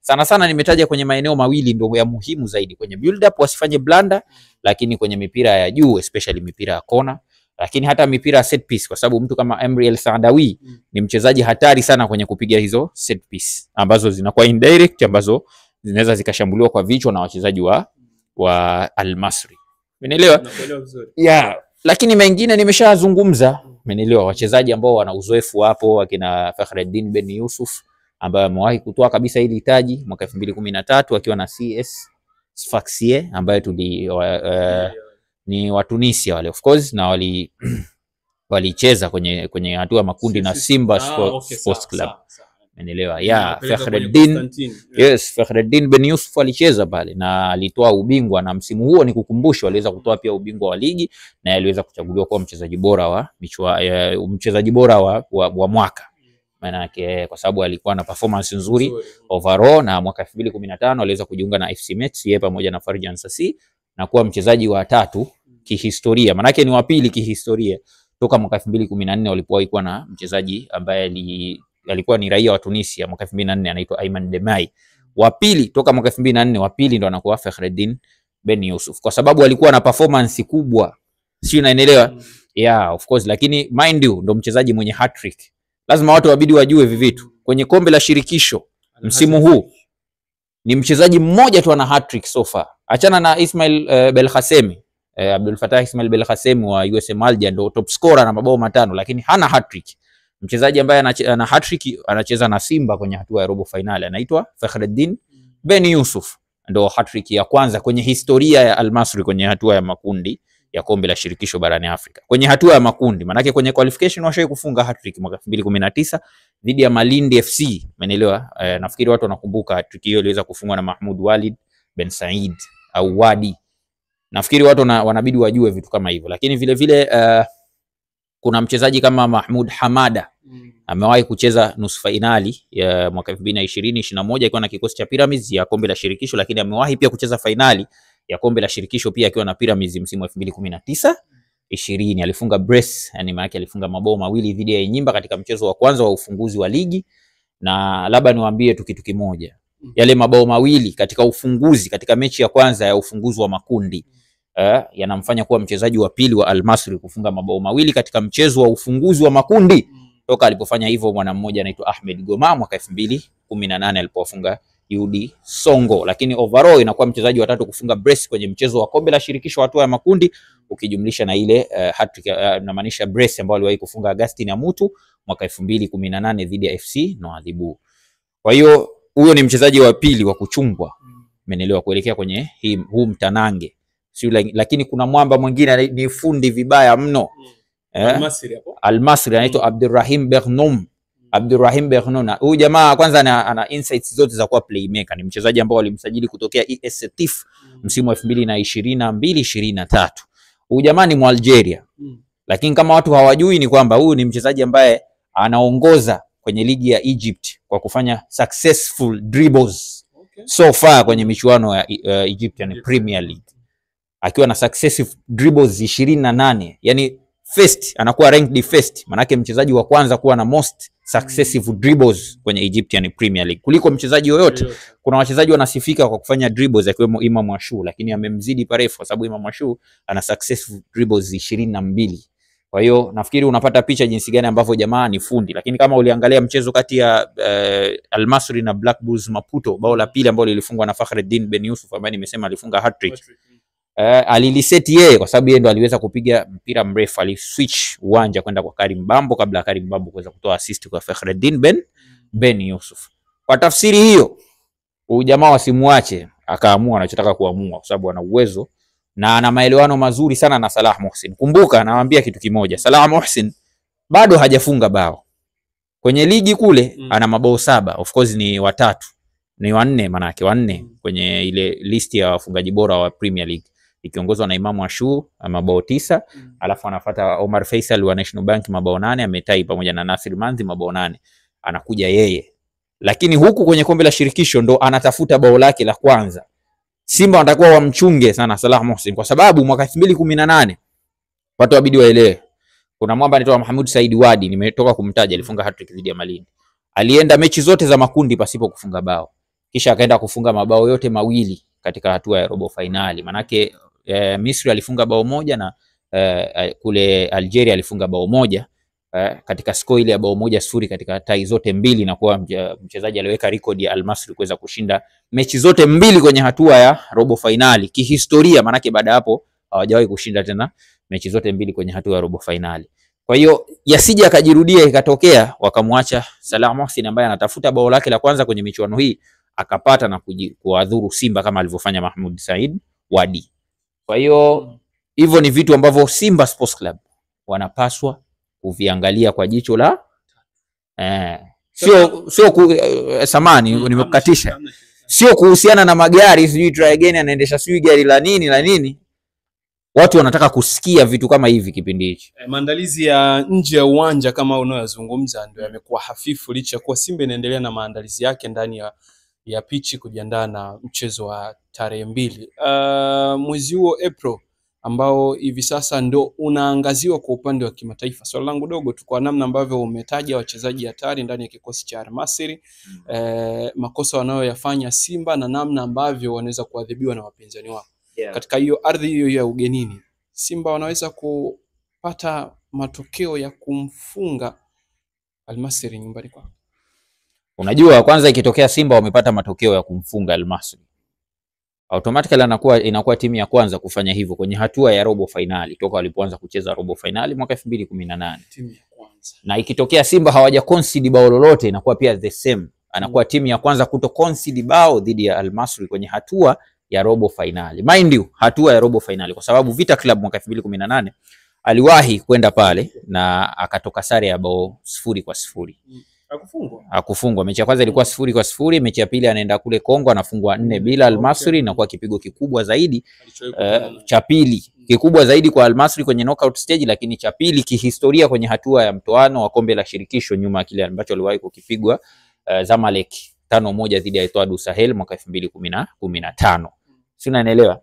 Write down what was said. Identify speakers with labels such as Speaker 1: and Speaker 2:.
Speaker 1: Sana sana nimetaja kwenye maeneo mawili ndio ya muhimu zaidi, kwenye build up wasifanye blunder, lakini kwenye mipira ya juu especially mipira ya kona, lakini hata mipira ya set piece, kwa sababu mtu kama Emri El Saadawi ni mchezaji hatari sana kwenye kupiga hizo set piece ambazo zinakuwa indirect, ambazo zinaweza zikashambuliwa kwa vichwa na wachezaji wa Al Masry. Umeelewa? Yeah, lakini mengine nimeshazungumza. Umeelewa? Wachezaji ambao wana uzoefu hapo, akina Fakhreddin Ben Yusuf ambaye amewahi kutoa kabisa hili taji mwaka 2013 akiwa na CS Sfaxien ambaye ni wa Tunisia wale of course, na walicheza kwenye hatua makundi na Simba Sports Club. Umeelewa? Yeah, Fakhreddin Ben Yusuf alicheza pale na alitoa ubingwa, na msimu huo ni kukumbusha waliweza kutoa pia ubingwa wa ligi, na aliweza kuchaguliwa kuwa mchezaji bora wa mwaka. Maana yake kwa sababu alikuwa na performance nzuri overall, na mwaka 2015 aliweza kujiunga na FC Metz yeye pamoja na Farjan Sassi na kuwa mchezaji wa 3 kihistoria. Maana yake ni wa pili kihistoria toka mwaka 2014 walipowahi kuwa na mchezaji ambaye alikuwa ni raia wa Tunisia mwaka 2004 anaitwa Ayman Demay. Wa pili toka mwaka 2004 wa pili ndo anakuwa Fakhreddin Ben Yusuf, kwa sababu alikuwa na performance kubwa. Sio, unaelewa? Yeah, of course, lakini mind you ndo mchezaji mwenye hat-trick. Lazima watu wabidi wajue hivi vitu. Kwenye kombe la shirikisho msimu huu ni mchezaji mmoja tu ana hat-trick so far. Achana na Ismail Belkhasemi, Abdul Fattah Ismail Belkhasemi wa USM Alger ndo top scorer na mabao 5, lakini hana hat-trick. Mchezaji ambaye ana hat-trick anacheza na Simba kwenye hatua ya robo finali anaitwa Fakhreddin Ben Yusuf, ndo hat-trick ya kwanza kwenye historia ya Al Masry kwenye hatua ya makundi ya kombe la shirikisho barani Afrika. Kwenye hatua ya makundi, manake kwenye qualification washawahi kufunga hat-trick mwaka 2019 dhidi ya Malindi FC. Umeelewa? Nafikiri watu wanakumbuka hat-trick hiyo iliweza kufungwa na Mahmoud Walid Ben Said au Wadi. Nafikiri watu wanabidi wajue vitu kama hivyo. Lakini vile vile kuna mchezaji kama Mahmoud Hamada amewahi kucheza nusu finali ya mwaka 2020-21 akiwa na kikosi cha Pyramids ya kombe la shirikisho, lakini amewahi pia kucheza finali ya kombe la shirikisho pia akiwa na Pyramids msimu wa 2019-20. Alifunga brace, yani maana yake alifunga mabao 2 dhidi ya Enyimba katika mchezo wa kwanza wa ufunguzi wa ligi. Na labda niwaambie tu kitu kimoja, yale mabao 2 katika ufunguzi katika mechi ya kwanza ya ufunguzi wa makundi yanamfanya kuwa mchezaji wa pili wa Al Masry kufunga mabao 2 katika mchezo wa ufunguzi wa makundi toka alipofanya hivyo mwana mmoja anaitwa Ahmed Goma mwaka 2018 alipofunga UD Songo. Lakini overall inakuwa mchezaji wa 3 kufunga brace kwenye mchezo wa kombe la shirikisho hatua ya makundi, ukijumlisha na ile hat-trick inamaanisha brace ambayo aliwahi kufunga Augustine Amutu mwaka 2018 dhidi ya FC Nouadhibou. Kwa hiyo huyo ni mchezaji wa pili wa kuchungwa, umeelewa, kuelekea kwenye huu mtanange. Lakini kuna mwamba mwingine ni fundi vibaya mno. Al Masry anaitwa Abdurrahim Bernoum. Abdurrahim Bernoum. Huyu jamaa kwanza ana insights zote za kuwa playmaker. Ni mchezaji ambao alimsajili kutokea ES Setif msimu wa 2022-23. Huyu jamaa ni Mwalgeria. Lakini kama watu hawajui ni kwamba huyu ni mchezaji ambaye anaongoza kwenye ligi ya Egypt kwa kufanya successful dribbles so far kwenye michuano ya Egyptian Premier League, akiwa na successive dribbles 28. Yani first anakuwa ranked first, manake mchezaji wa kwanza kuwa na most successive dribbles kwenye Egyptian Premier League kuliko mchezaji yoyote. Kuna wachezaji wanasifika kwa kufanya dribbles akiwemo Imam Ashu, lakini amemzidi parefu kwa sababu Imam Ashu ana successive dribbles 22. Kwa hiyo nafikiri unapata picha jinsi gani ambavyo jamaa ni fundi. Lakini kama uliangalia mchezo kati ya Al Masry na Black Bulls Maputo, bao la pili ambalo lilifungwa na Fakhreddin Ben Yusuf ambaye nimesema alifunga hat-trick, aliliseti yeye kwa sababu yeye ndo aliweza kupiga mpira mrefu, aliswitch uwanja kwenda kwa Karim Bambo kabla ya Karim Bambo kuweza kutoa assist kwa Fakhreddin Ben Yusuf. Kwa tafsiri hiyo, huyu jamaa wasimuache akaamua anachotaka kuamua kwa sababu ana uwezo na ana maelewano mazuri sana na Salah Mohsin. Kumbuka nawaambia kitu kimoja, Salah Mohsin bado hajafunga bao. Kwenye ligi kule ana mabao 7, of course ni watatu. Ni 4 maana yake 4 kwenye ile list ya wafungaji bora wa Premier League, ikiongozwa na Imam Ashu mabao 9, alafu anafuata Omar Faisal wa National Bank mabao 8, ametai pamoja na Nasir Manzi mabao 8. Anakuja yeye. Lakini huku kwenye kombe la shirikisho ndo anatafuta bao lake la kwanza. Simba watakuwa wamchunge sana Salah Mohsin kwa sababu mwaka 2018 watu wabidi waelewe. Kuna mwamba anaitwa Mahmoud Said Wadi, nimetoka kumtaja, alifunga hat-trick dhidi ya Malindi. Alienda mechi zote za makundi pasipo kufunga bao. kisha akaenda kufunga mabao yote mawili katika hatua ya robo finali. Manake Misri alifunga bao moja na kule Algeria alifunga bao moja. Katika score ile ya bao 1-0 katika tai zote mbili, na kuwa mchezaji aliweka record ya Al Masry kuweza kushinda mechi zote mbili kwenye hatua ya robo finali kihistoria, manake baada hapo hawajawahi kushinda tena mechi zote mbili kwenye hatua ya robo finali. Kwa hiyo yasije akajirudia ikatokea wakamwacha Salah Mohsin ambaye anatafuta bao lake la kwanza kwenye michuano hii akapata na kuadhuru Simba kama alivyofanya Mahmoud Said Wadi. Kwa hiyo hivyo ni vitu ambavyo Simba Sports Club wanapaswa kuviangalia kwa jicho la samani nimekukatisha, sio kuhusiana na magari, sijui try again anaendesha sijui gari la nini. Watu wanataka kusikia vitu kama hivi kipindi hichi.
Speaker 2: Maandalizi ya nje ya uwanja kama unayozungumza ndio yamekuwa hafifu, licha kwa Simba inaendelea na maandalizi yake ndani ya pichi kujiandaa na mchezo wa tarehe 2 mwezi huo April, ambao hivi sasa ndo unaangaziwa kwa upande wa kimataifa. Swali langu dogo tu, kwa namna ambavyo umetaja wachezaji hatari ndani ya kikosi cha Al Masry, makosa wanayoyafanya Simba na namna ambavyo wanaweza kuadhibiwa na wapinzani wao. Katika hiyo ardhi hiyo ya ugenini, Simba wanaweza kupata matokeo ya kumfunga Al Masry nyumbani kwao.
Speaker 1: Unajua, kwanza ikitokea Simba wamepata matokeo ya kumfunga Al Masry, automatically inakuwa timu ya kwanza kufanya hivyo kwenye hatua ya robo finali toka walipoanza kucheza robo finali mwaka 2018.
Speaker 2: Timu ya kwanza.
Speaker 1: Na ikitokea Simba hawaja concede bao lolote, inakuwa pia the same. Anakuwa timu ya kwanza kuto concede bao dhidi ya Al Masry kwenye hatua ya robo finali. Mind you, hatua ya robo finali, kwa sababu Vita Club mwaka 2018 aliwahi kwenda pale na akatoka sare ya bao 0-0. Hakufungwa. Mechi ya kwanza ilikuwa 0-0, mechi ya pili anaenda kule Kongo anafungwa 4-0 Al Masry, na kwa kipigo kikubwa zaidi cha pili kikubwa zaidi kwa Al Masry kwenye knockout stage, lakini cha pili kihistoria kwenye hatua ya mtoano wa kombe la shirikisho, nyuma ya kile ambacho aliwahi kukipigwa Zamalek 5-1 dhidi ya Etoile du Sahel mwaka 2015. Si unaelewa?